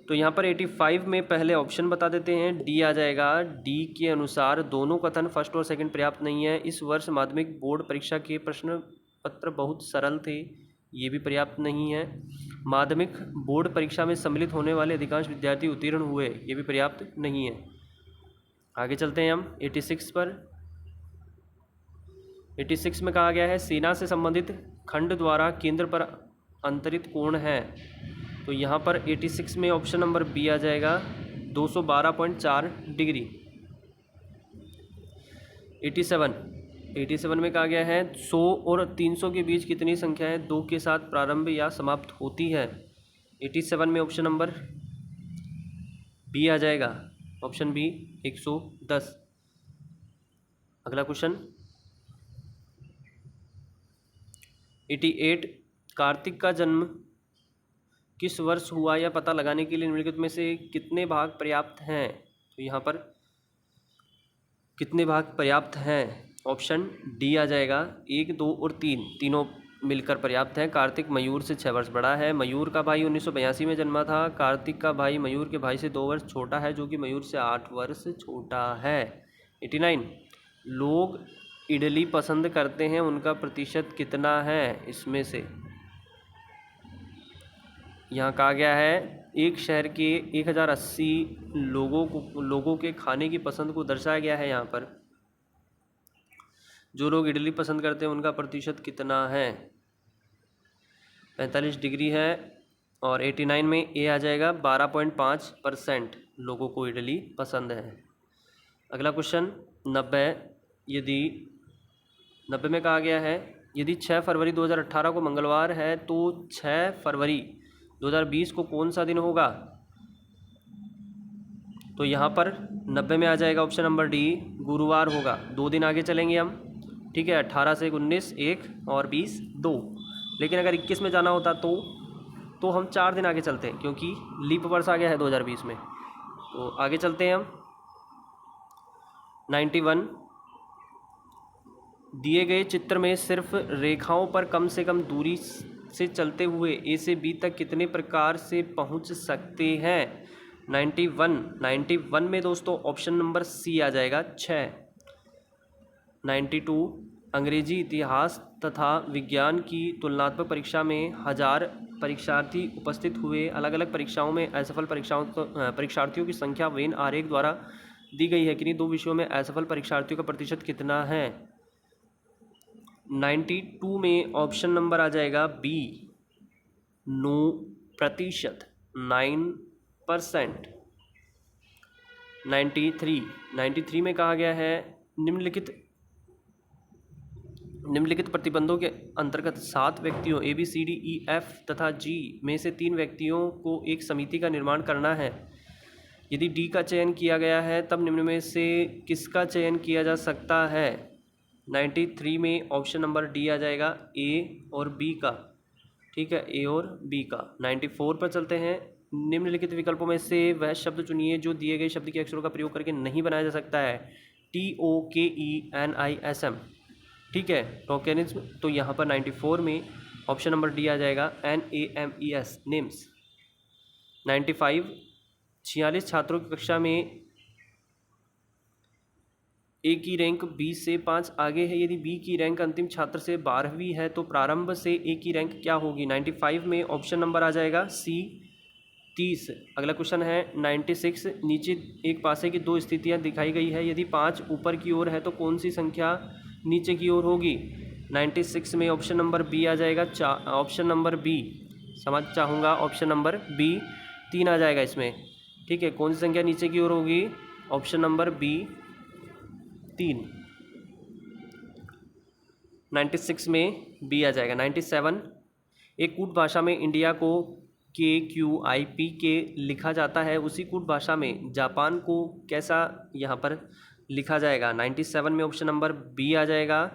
तो यहाँ पर 85 में पहले ऑप्शन बता देते हैं। डी आ जाएगा। डी के अनुसार दोनों कथन फर्स्ट और सेकंड पर्याप्त नहीं है। इस वर्ष माध्यमिक बोर्ड परीक्षा के प्रश्न पत्र बहुत सरल थे, ये भी पर्याप्त नहीं है। माध्यमिक बोर्ड परीक्षा में सम्मिलित होने वाले अधिकांश विद्यार्थी उत्तीर्ण हुए, ये भी पर्याप्त नहीं है। आगे चलते हैं हम 86 पर। 86 में कहा गया है सेना से संबंधित खंड द्वारा केंद्र पर अंतरित कोण है। तो यहाँ पर 86 में ऑप्शन नंबर बी आ जाएगा 212.4 डिग्री। 87 में कहा गया है 100 और 300 के बीच कितनी संख्याएं 2 के साथ प्रारंभ या समाप्त होती है? 87 में ऑप्शन नंबर बी आ जाएगा, ऑप्शन बी 110। अगला क्वेश्चन 88 कार्तिक का जन्म किस वर्ष हुआ या पता लगाने के लिए निम्नलिखित में से कितने भाग पर्याप्त हैं? तो यहाँ पर कितने भाग पर्याप्त हैं? ऑप्शन डी आ जाएगा 1, 2 और 3, तीनों मिलकर पर्याप्त हैं। कार्तिक मयूर से 6 वर्ष बड़ा है। मयूर का भाई 1982 में जन्मा था। कार्तिक का भाई मयूर के भाई से 2 वर्ष छोटा है, जो कि मयूर से 8 वर्ष छोटा है। 89 लोग इडली पसंद करते हैं, उनका प्रतिशत कितना है इसमें से? यहाँ कहा गया है एक शहर के 1080 लोगों के खाने की पसंद को दर्शाया गया है। यहाँ पर जो लोग इडली पसंद करते हैं उनका प्रतिशत कितना है? 45 डिग्री है। और 89 में ए आ जाएगा 12.5% लोगों को इडली पसंद है। अगला क्वेश्चन 90 में कहा गया है यदि 6 फरवरी 2018 को मंगलवार है तो 6 फरवरी 2020 को कौन सा दिन होगा? तो यहाँ पर 90 में आ जाएगा ऑप्शन नंबर डी, गुरुवार होगा। 2 दिन आगे चलेंगे हम, ठीक है। 18 से 19 1 और 20 2। लेकिन अगर 21 में जाना होता तो हम 4 दिन आगे चलते हैं, क्योंकि लीप वर्ष आ गया है 2020 में। तो आगे चलते हैं हम 91 दिए गए चित्र में सिर्फ रेखाओं पर कम से कम दूरी से चलते हुए ए से बी तक कितने प्रकार से पहुंच सकते हैं? 91 में दोस्तों ऑप्शन नंबर सी आ जाएगा 6। 92 अंग्रेजी, इतिहास तथा विज्ञान की तुलनात्मक परीक्षा में 1000 परीक्षार्थी उपस्थित हुए। अलग अलग परीक्षाओं में असफल परीक्षार्थियों की संख्या वेन आरेख द्वारा दी गई है। किन्हीं 2 विषयों में असफल परीक्षार्थियों का प्रतिशत कितना है? 92 में ऑप्शन नंबर आ जाएगा बी 9%, 9%। 93 में कहा गया है निम्नलिखित प्रतिबंधों के अंतर्गत 7 व्यक्तियों A B C D E F तथा जी में से 3 व्यक्तियों को एक समिति का निर्माण करना है। यदि डी का चयन किया गया है तब निम्न में से किसका चयन किया जा सकता है? 93 में ऑप्शन नंबर डी आ जाएगा ए और बी का, ठीक है, ए और बी का। 94 पर चलते हैं। निम्नलिखित विकल्पों में से वह शब्द चुनिए जो दिए गए शब्द के अक्षरों का प्रयोग करके नहीं बनाया जा सकता है। TOKENISM, ठीक है, टोकेनिज्म। तो यहाँ पर 94 में ऑप्शन नंबर डी आ जाएगा, NAMES, नेम्स। 95, 46 छात्रों की कक्षा में ए की रैंक बी से 5 आगे है। यदि बी की रैंक अंतिम छात्र से 12वीं है तो प्रारंभ से ए की रैंक क्या होगी? 95 में ऑप्शन नंबर आ जाएगा सी, 30। अगला क्वेश्चन है 96, नीचे एक पासे की दो स्थितियां दिखाई गई है। यदि 5 ऊपर की ओर है तो कौन सी संख्या नीचे की ओर होगी? 96 में ऑप्शन नंबर बी आ जाएगा, ऑप्शन नंबर बी समझ चाहूँगा, ऑप्शन नंबर बी 3 आ जाएगा इसमें। ठीक है, कौन सी संख्या नीचे की ओर होगी? Option number B 3। 96 में बी आ जाएगा। 97, एक कूट भाषा में इंडिया को KQIP लिखा जाता है, उसी कूट भाषा में जापान को कैसा यहाँ पर लिखा जाएगा? 97 में ऑप्शन नंबर बी आ जाएगा।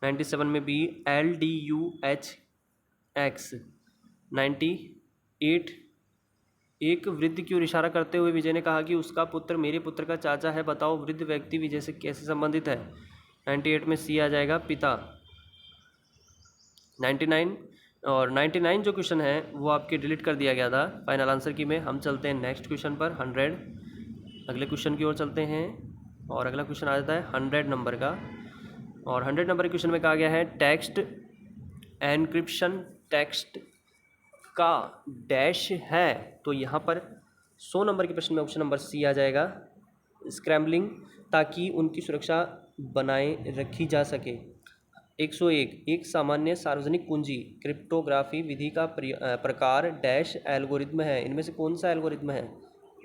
97 में बी LDUHX। 98, एक वृद्ध की ओर इशारा करते हुए विजय ने कहा कि उसका पुत्र मेरे पुत्र का चाचा है, बताओ वृद्ध व्यक्ति विजय से कैसे संबंधित है? 98 में सी आ जाएगा, पिता। 99 और 99 जो क्वेश्चन है वो आपके डिलीट कर दिया गया था फाइनल आंसर की में। हम चलते हैं नेक्स्ट क्वेश्चन पर, 100 अगले क्वेश्चन की ओर चलते हैं। और अगला क्वेश्चन आ जाता है 100 नंबर का। और 100 नंबर के क्वेश्चन में कहा गया है टेक्स्ट एनक्रिप्शन टेक्स्ट का डैश है। तो यहाँ पर 100 नंबर के प्रश्न में ऑप्शन नंबर सी आ जाएगा, स्क्रैम्बलिंग, ताकि उनकी सुरक्षा बनाए रखी जा सके। 101, एक सामान्य सार्वजनिक कुंजी क्रिप्टोग्राफी विधि का प्रकार डैश एल्गोरिथम है। इनमें से कौन सा एल्गोरिथम है?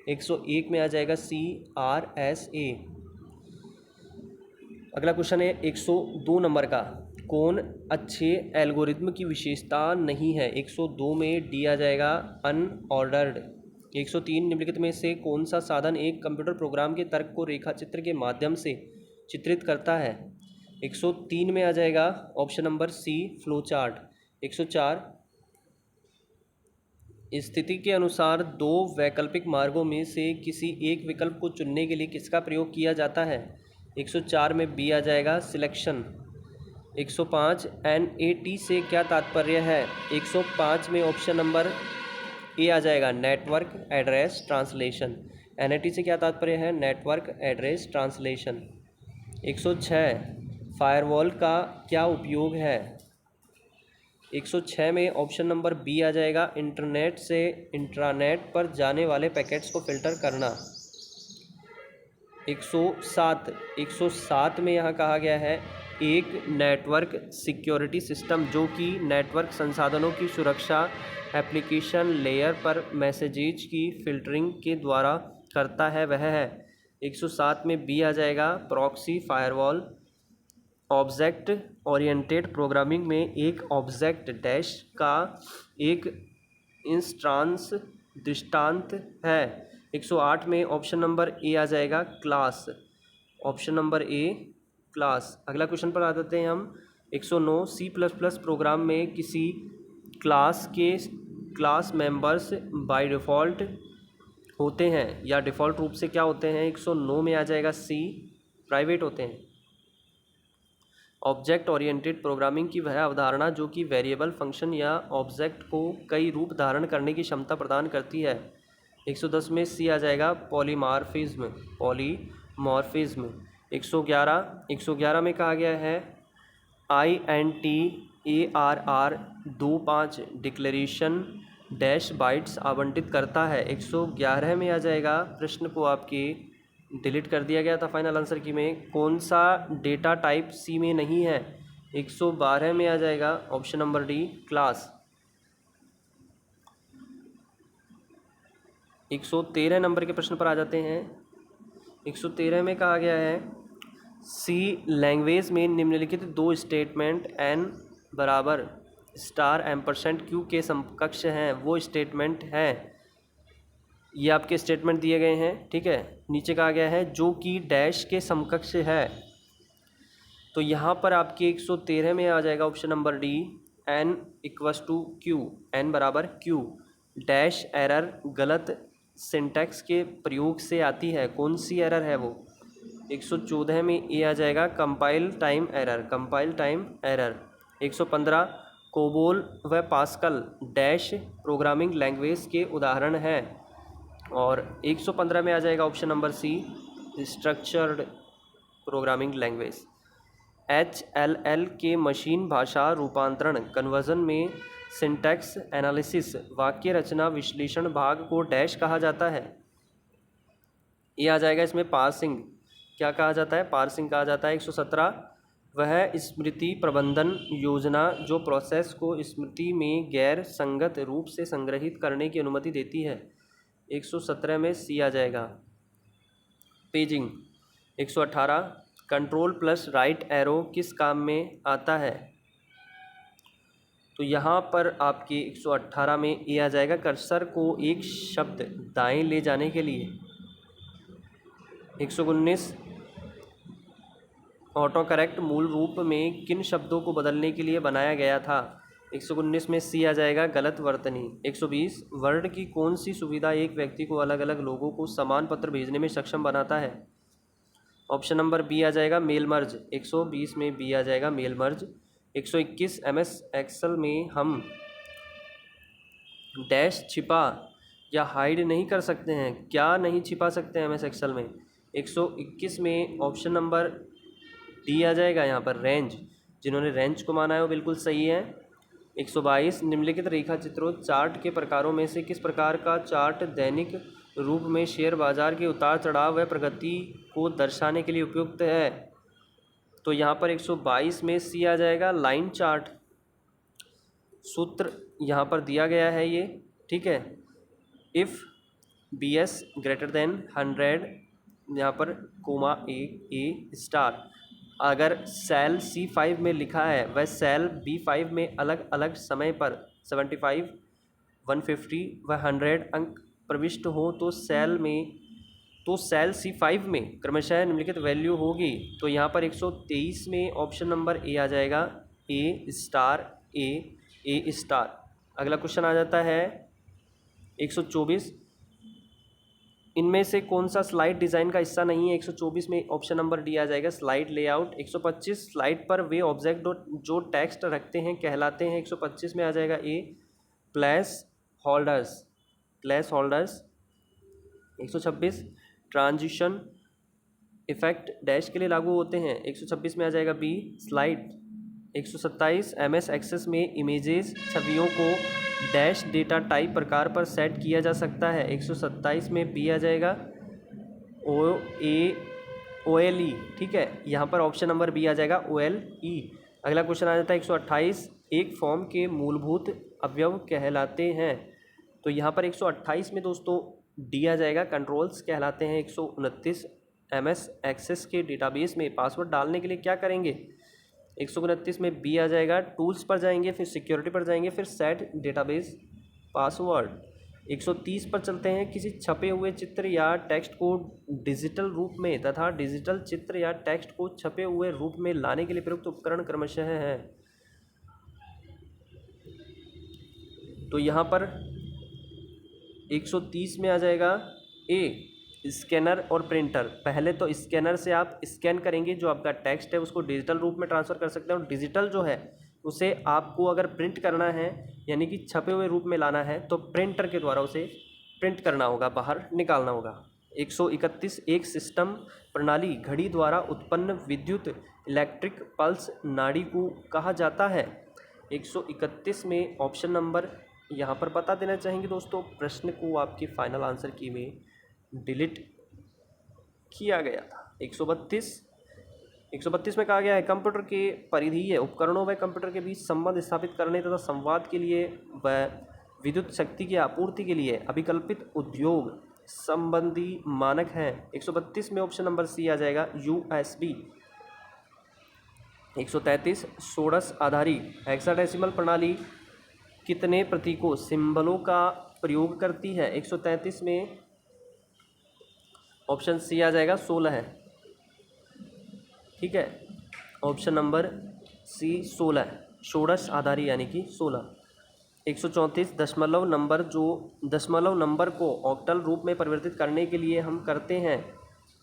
101 में आ जाएगा CRSA। अगला क्वेश्चन है 102 नंबर का, कौन अच्छे एल्गोरिथम की विशेषता नहीं है? 102 में डी आ जाएगा, अनऑर्डर्ड। 103, निम्नलिखित में से कौन सा साधन एक कंप्यूटर प्रोग्राम के तर्क को रेखा चित्र के माध्यम से चित्रित करता है? 103 में आ जाएगा option number C, flow chart. 104, स्थिति के अनुसार दो वैकल्पिक मार्गों में से किसी एक विकल्प को चुनने के लिए किसका प्रयोग किया जाता है? 104 में बी आ जाएगा, सिलेक्शन। 105, NAT से क्या तात्पर्य है? 105 में ऑप्शन नंबर ए आ जाएगा, नेटवर्क एड्रेस ट्रांसलेशन। NAT से क्या तात्पर्य है? Network address translation. 106, फायरवॉल का क्या उपयोग है? 106 में ऑप्शन नंबर बी आ जाएगा, इंटरनेट से इंट्रानेट पर जाने वाले पैकेट्स को फिल्टर करना। 107 में यहाँ कहा गया है एक नेटवर्क सिक्योरिटी सिस्टम जो कि नेटवर्क संसाधनों की सुरक्षा एप्लीकेशन लेयर पर मैसेजेज की फिल्टरिंग के द्वारा करता है, वह है। 107 में बी आ जाएगा, proxy firewall. Object oriented programming में एक ऑब्जेक्ट डैश का एक इंस्टांस दृष्टांत है। 108 में ऑप्शन नंबर ए आ जाएगा, class. Option number A, class. अगला क्वेश्चन पर आ जाते हैं हम। 109, C++ प्रोग्राम में किसी क्लास के क्लास मेंबर्स बाय डिफ़ॉल्ट होते हैं या डिफ़ॉल्ट रूप से क्या होते हैं? 109 में आ जाएगा सी, प्राइवेट होते हैं। ऑब्जेक्ट ओरिएंटेड प्रोग्रामिंग की वह अवधारणा जो कि वेरिएबल, फंक्शन या ऑब्जेक्ट को कई रूप धारण करने की क्षमता प्रदान करती है। 110 में सी आ जाएगा, पॉलीमॉर्फिज्म। 111 में कहा गया है INTARR 25 डिक्लेरेशन डैश बाइट्स आवंटित करता है। 111 में आ जाएगा, प्रश्न को आपके डिलीट कर दिया गया था फाइनल आंसर की में, कौन सा डेटा टाइप सी में नहीं है? 112 में आ जाएगा, option number D, class. 113 number के प्रश्न पर आ जाते हैं। 113 में कहा गया है सी लैंग्वेज में निम्नलिखित दो स्टेटमेंट n बराबर स्टार एम्परसेंट क्यू के समकक्ष हैं, वो स्टेटमेंट हैं। ये आपके स्टेटमेंट दिए गए हैं, ठीक है। नीचे कहा गया है जो कि डैश के समकक्ष है। तो यहाँ पर आपके 113 में आ जाएगा option number D, n equals to Q, n बराबर क्यू। डैश एरर गलत सिंटैक्स के प्रयोग से आती है, कौन सी एरर है वो? 114 में ए आ जाएगा compile time error, compile time error. 115 COBOL व पास्कल डैश प्रोग्रामिंग लैंग्वेज के उदाहरण हैं। और 115 में आ जाएगा option number C structured programming language. HLL के मशीन भाषा रूपांतरण कन्वर्जन में सिंटैक्स एनालिसिस वाक्य रचना विश्लेषण भाग को डैश कहा जाता है। ये आ जाएगा इसमें पार्सिंग, क्या कहा जाता है, पार्सिंग कहा जाता है। 117 वह स्मृति प्रबंधन योजना जो प्रोसेस को स्मृति में गैर संगत रूप से संग्रहित करने की अनुमति देती है। 117 में सी आ जाएगा paging. 118 control plus right arrow किस काम में आता है। तो यहाँ पर आपके 118 में ए आ जाएगा कर्सर को एक शब्द दाएं ले जाने के लिए। 119 ऑटो करेक्ट मूल रूप में किन शब्दों को बदलने के लिए बनाया गया था। 119 में सी आ जाएगा गलत वर्तनी। 120 वर्ड की कौन सी सुविधा एक व्यक्ति को अलग अलग लोगों को समान पत्र भेजने में सक्षम बनाता है। ऑप्शन नंबर बी आ जाएगा मेल मर्ज। 120 में बी आ जाएगा मेल मर्ज। 121 MS एक्सेल में हम डैश छिपा या हाइड नहीं कर सकते हैं, क्या नहीं छिपा सकते हैं MS एक्सेल में। 121 में ऑप्शन नंबर डी आ जाएगा यहाँ पर रेंज, जिन्होंने रेंज को माना है वो बिल्कुल सही है। 122 निम्नलिखित रेखा चित्रों चार्ट के प्रकारों में से किस प्रकार का चार्ट दैनिक रूप में शेयर बाजार के उतार चढ़ाव व प्रगति को दर्शाने के लिए उपयुक्त है। तो यहाँ पर 122 में सी आ जाएगा लाइन चार्ट। सूत्र यहाँ पर दिया गया है ये, ठीक है। इफ़ BS ग्रेटर देन 100 यहाँ पर कोमा ए स्टार, अगर सेल C5 में लिखा है वह सेल B5 में अलग अलग समय पर 75, 150 व 100 अंक प्रविष्ट हो तो सेल C5 में क्रमशः निम्नलिखित वैल्यू होगी। तो यहाँ पर 123 में ऑप्शन नंबर ए आ जाएगा ए स्टार। अगला क्वेश्चन आ जाता है 124 इनमें से कौन सा स्लाइड डिज़ाइन का हिस्सा नहीं है। 124 में ऑप्शन नंबर डी आ जाएगा स्लाइड लेआउट। 125 स्लाइड पर वे ऑब्जेक्ट जो टेक्स्ट रखते हैं कहलाते हैं। 125 में आ जाएगा a place holders. 126 transition effect dash के लिए लागू होते हैं। 126 में आ जाएगा बी स्लाइड। 127 MS एक्सेस में इमेजेस छवियों को डैश डेटा टाइप प्रकार पर सेट किया जा सकता है। 127 में बी आ जाएगा OLE, ठीक है। यहाँ पर ऑप्शन नंबर बी आ जाएगा OLE। अगला क्वेश्चन आ जाता है 128 एक फॉर्म के मूलभूत अवयव कहलाते हैं। तो यहाँ पर 128 में दोस्तों डी आ जाएगा कंट्रोल्स कहलाते हैं। 129 MS एक्सेस के डेटाबेस में पासवर्ड डालने के लिए क्या करेंगे। 129 में बी आ जाएगा टूल्स पर जाएंगे, फिर सिक्योरिटी पर जाएंगे, फिर सेट डेटाबेस पासवर्ड। 130 पर चलते हैं किसी छपे हुए चित्र या टेक्स्ट को डिजिटल रूप में तथा डिजिटल चित्र या टेक्स्ट को छपे हुए रूप में लाने के लिए प्रयुक्त उपकरण क्रमशः है। तो यहाँ पर 130 में आ जाएगा ए स्कैनर और प्रिंटर। पहले तो स्कैनर से आप स्कैन करेंगे जो आपका टेक्स्ट है उसको डिजिटल रूप में ट्रांसफ़र कर सकते हैं, और डिजिटल जो है उसे आपको अगर प्रिंट करना है यानी कि छपे हुए रूप में लाना है तो प्रिंटर के द्वारा उसे प्रिंट करना होगा, बाहर निकालना होगा। 131 एक सिस्टम प्रणाली घड़ी द्वारा उत्पन्न विद्युत इलेक्ट्रिक पल्स नाड़ी को कहा जाता है। 131 में ऑप्शन नंबर यहाँ पर बता देना चाहेंगे दोस्तों, प्रश्न को आपके फाइनल आंसर की में डिलीट किया गया था। 132 में कहा गया है कंप्यूटर के परिधीय उपकरणों व कंप्यूटर के बीच संबंध स्थापित करने तथा संवाद के लिए व विद्युत शक्ति की आपूर्ति के लिए अभिकल्पित उद्योग संबंधी मानक हैं। 132 में ऑप्शन नंबर सी आ जाएगा USB। 133 षोडश आधारित हेक्साडेसिमल प्रणाली कितने प्रतीकों सिंबलों का प्रयोग करती है। 133 में ऑप्शन सी आ जाएगा 16 है, ठीक है। ऑप्शन नंबर सी 16 है, षोडश आधारी यानी कि 16। 134 दशमलव नंबर को ऑक्टल रूप में परिवर्तित करने के लिए हम करते हैं।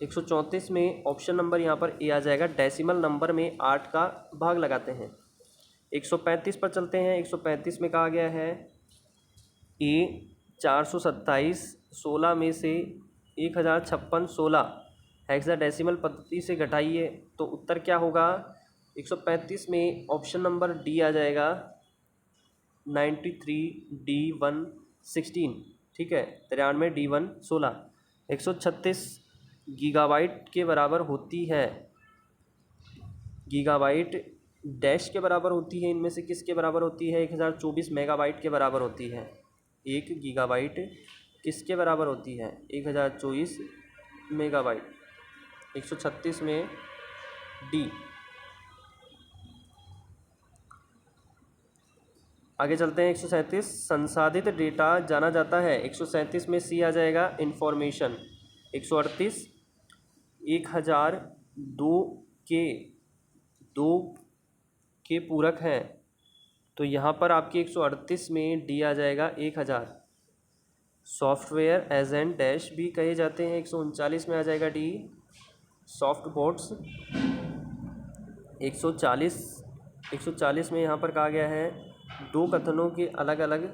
134 में ऑप्शन नंबर यहाँ पर ए आ जाएगा। डेसिमल नंबर में 8 का भाग लगाते हैं। 135 पर चलते हैं। 135 में कहा गया है ए 427 16 में से 1056 16 हेक्साडेसिमल पद्धति से घटाइए तो उत्तर क्या होगा। 135 में ऑप्शन नंबर डी आ जाएगा 93D116, ठीक है, 93D116। 136 गीगाबाइट के बराबर होती है। गीगाबाइट डैश के बराबर होती है, इनमें से किसके बराबर होती है। 1024 मेगाबाइट के बराबर होती है। 1 गीगाबाइट किसके बराबर होती है। 1024 मेगाबाइट। 136 में डी। आगे चलते हैं। 137 संसाधित डेटा जाना जाता है। 137 में सी आ जाएगा इंफॉर्मेशन। 138 1002 के पूरक हैं, तो यहाँ पर आपकी 138 में डी आ जाएगा 1000। सॉफ्टवेयर एजेंट डैश भी कहे जाते हैं। 139 में आ जाएगा डी सॉफ्ट बोट्स। 140 में यहाँ पर कहा गया है दो कथनों के अलग अलग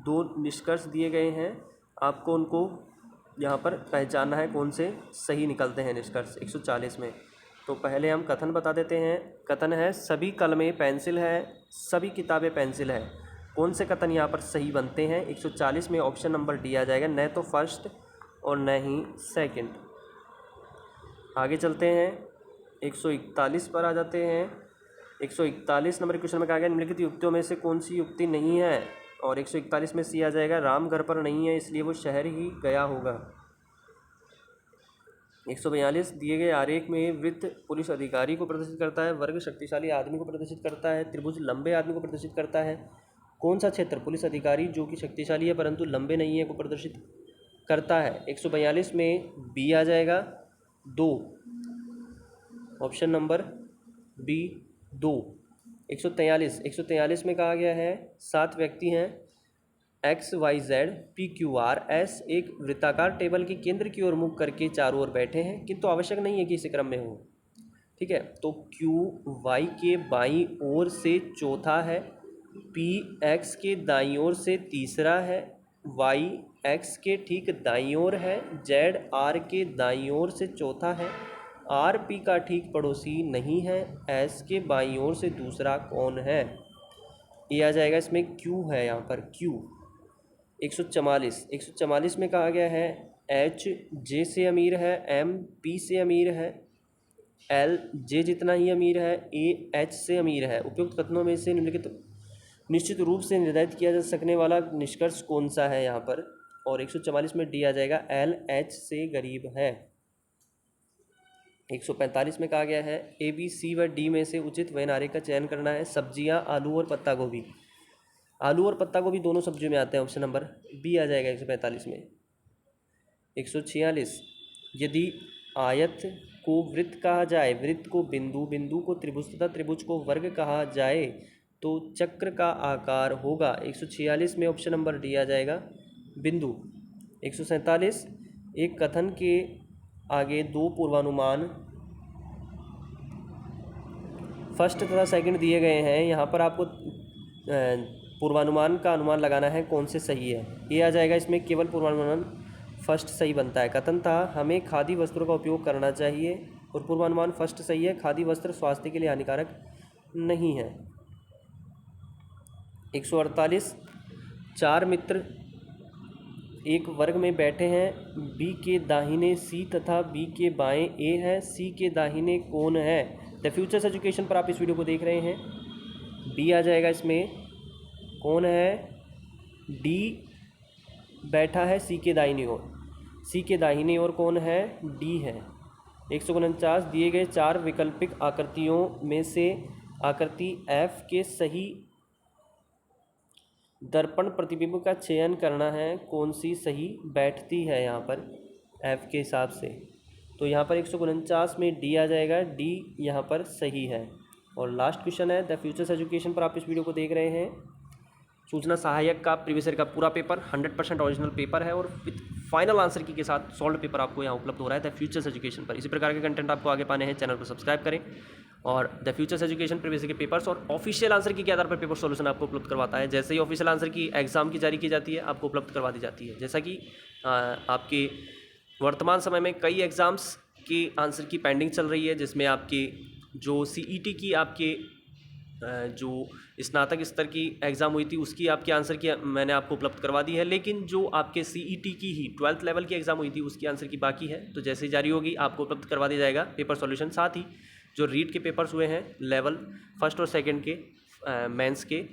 दो निष्कर्ष दिए गए हैं, आपको उनको यहाँ पर पहचानना है कौन से सही निकलते हैं निष्कर्ष 140 में। तो पहले हम कथन बता देते हैं। कथन है सभी कलमें पेंसिल है, सभी किताबें पेंसिल है। कौन से कथन यहाँ पर सही बनते हैं। 140 में ऑप्शन नंबर डी आ जाएगा, न तो फर्स्ट और न ही सेकंड। आगे चलते हैं। 141 पर आ जाते हैं। 141 नंबर क्वेश्चन में कहा गया निम्नलिखित युक्तियों में से कौन सी युक्ति नहीं है, और 141 में सी आ जाएगा राम घर पर नहीं है इसलिए वो शहर ही गया होगा। 142 दिए गए आरेख में वृत्त पुलिस अधिकारी को प्रदर्शित करता है, वर्ग शक्तिशाली आदमी को प्रदर्शित करता है, त्रिभुज लंबे आदमी को प्रदर्शित करता है। कौन सा क्षेत्र पुलिस अधिकारी जो कि शक्तिशाली है परंतु लंबे नहीं है को प्रदर्शित करता है। 142 में बी आ जाएगा 2, ऑप्शन नंबर बी 2। 143 में कहा गया है 7 व्यक्ति हैं XYZ PQRS एक वृत्ताकार टेबल के केंद्र की ओर मुख करके चारों ओर बैठे हैं, किंतु आवश्यक नहीं है कि इसी क्रम में हो, ठीक है। तो QY के बाईं ओर से चौथा है, PX के दाईं ओर से तीसरा है, Y X के ठीक दाईं ओर है, Z R के दाईं ओर से चौथा है, आर पी का ठीक पड़ोसी नहीं है, एस के बाईं ओर से दूसरा कौन है। ये आ जाएगा इसमें क्यू है, यहाँ पर क्यू। 144 में कहा गया है एच जे से अमीर है, एम पी से अमीर है, एल जे जितना ही अमीर है, ए एच से अमीर है। उपयुक्त कथनों में से निम्नलिखित निश्चित रूप से निर्धारित किया जा सकने वाला निष्कर्ष कौन सा है यहाँ पर, और 144 में डी आ जाएगा एल एच से गरीब है। 145 में कहा गया है ए बी सी व डी में से उचित वयन आरेख का चयन करना है। सब्जियां आलू और पत्ता गोभी, आलू और पत्ता गोभी दोनों सब्जियों में आते हैं, ऑप्शन नंबर बी आ जाएगा 145 में। 146 यदि आयत को वृत्त कहा जाए, वृत्त को बिंदु, बिंदु को त्रिभुज तथा त्रिभुज को वर्ग कहा जाए तो चक्र का आकार होगा। 146 में ऑप्शन नंबर डी आ जाएगा बिंदु। 147 एक कथन के आगे दो पूर्वानुमान फर्स्ट तथा सेकंड दिए गए हैं, यहाँ पर आपको पूर्वानुमान का अनुमान लगाना है कौन से सही है। ये आ जाएगा इसमें केवल पूर्वानुमान फर्स्ट सही बनता है। कथन था हमें खादी वस्त्रों का उपयोग करना चाहिए और पूर्वानुमान फर्स्ट सही है, खादी वस्त्र स्वास्थ्य के लिए हानिकारक नहीं है। 148 चार मित्र एक वर्ग में बैठे हैं, बी के दाहिने सी तथा बी के बाएं ए है, सी के दाहिने कौन है। द फ्यूचर्स एजुकेशन पर आप इस वीडियो को देख रहे हैं। बी आ जाएगा इसमें कौन है, डी बैठा है सी के दाहिनी ओर, सी के दाहिनी ओर कौन है, डी है। 149 दिए गए चार वैकल्पिक आकृतियों में से आकृति एफ के सही दर्पण प्रतिबिंब का चयन करना है, कौन सी सही बैठती है यहाँ पर एफ के हिसाब से। तो यहाँ पर 149 में डी आ जाएगा, डी यहाँ पर सही है। और लास्ट क्वेश्चन है द फ्यूचर्स एजुकेशन पर आप इस वीडियो को देख रहे हैं। सूचना सहायक का प्रीवियस ईयर का पूरा पेपर 100% ओरिजिनल पेपर है और विथ फाइनल आंसर की के साथ सॉल्व पेपर आपको यहाँ उपलब्ध हो रहा है द फ्यूचर्स एजुकेशन पर। इसी प्रकार के कंटेंट आपको आगे पाने हैं, चैनल को सब्सक्राइब करें। और the futures education previous year के पेपर्स और ऑफिशियल आंसर की के आधार पर पेपर सॉल्यूशन आपको उपलब्ध करवाता है। जैसे ही ऑफिशियल आंसर की एग्जाम की जारी की जाती है आपको उपलब्ध करवा दी जाती है। जैसा कि आपके वर्तमान समय में कई एग्ज़ाम्स की आंसर की पेंडिंग चल रही है, जिसमें आपकी जो CET की आपके जो स्नातक स्तर की एग्ज़ाम हुई थी उसकी आपके आंसर की मैंने आपको उपलब्ध करवा दी है, लेकिन जो आपके CET की ही 12th लेवल की एग्ज़ाम हुई थी उसकी आंसर की बाकी है। तो जैसे ही जारी होगी आपको उपलब्ध करवा दिया जाएगा पेपर सॉल्यूशन। साथ ही जो रीड के पेपर्स हुए हैं लेवल 1st और 2nd के मेंस के,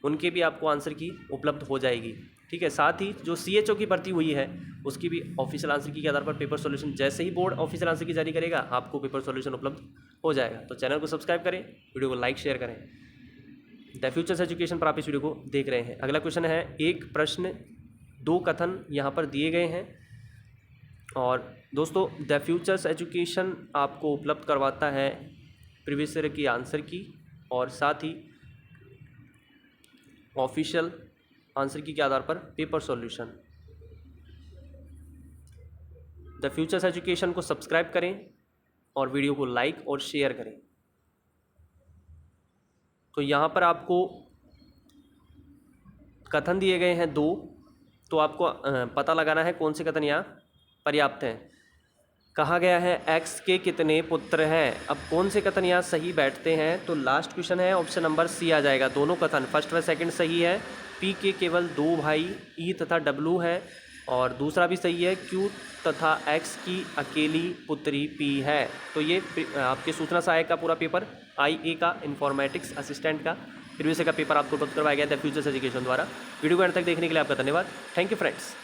उनके भी आपको आंसर की उपलब्ध हो जाएगी। ठीक है, साथ ही जो CHO की भर्ती हुई है उसकी भी ऑफिशियल आंसर की के आधार पर पेपर सॉल्यूशन जैसे ही बोर्ड ऑफिशियल आंसर की जारी करेगा आपको पेपर सॉल्यूशन उपलब्ध हो जाएगा। तो चैनल को सब्सक्राइब करें, वीडियो को लाइक शेयर करें। द फ्यूचर्स एजुकेशन पर आप इस वीडियो को देख रहे हैं। अगला क्वेश्चन है, एक प्रश्न 2 कथन यहाँ पर दिए गए हैं। और दोस्तों द फ्यूचर्स एजुकेशन आपको उपलब्ध करवाता है प्रीवियस ईयर की आंसर की और साथ ही ऑफिशियल आंसर की के आधार पर paper solution. The futures education को सब्सक्राइब करें और वीडियो को लाइक और शेयर करें। तो यहाँ पर आपको कथन दिए गए हैं 2, तो आपको पता लगाना है कौन से कथन यहाँ पर्याप्त हैं। कहा गया है x के कितने पुत्र हैं। अब कौन से कथन यहाँ सही बैठते हैं, तो लास्ट क्वेश्चन है, ऑप्शन नंबर C आ जाएगा। दोनों कथन फर्स्ट व सेकंड सही है। P के केवल 2 भाई E तथा W है और दूसरा भी सही है, Q तथा X की अकेली पुत्री P है। तो ये आपके सूचना सहायक का पूरा पेपर IA का इन्फॉर्मेटिक्स असिस्टेंट का प्रीवियस ईयर का पेपर आपको उपलब्ध करवाया गया द फ्यूचर्स एजुकेशन द्वारा। वीडियो को अंत तक देखने के लिए आपका धन्यवाद। Thank you friends.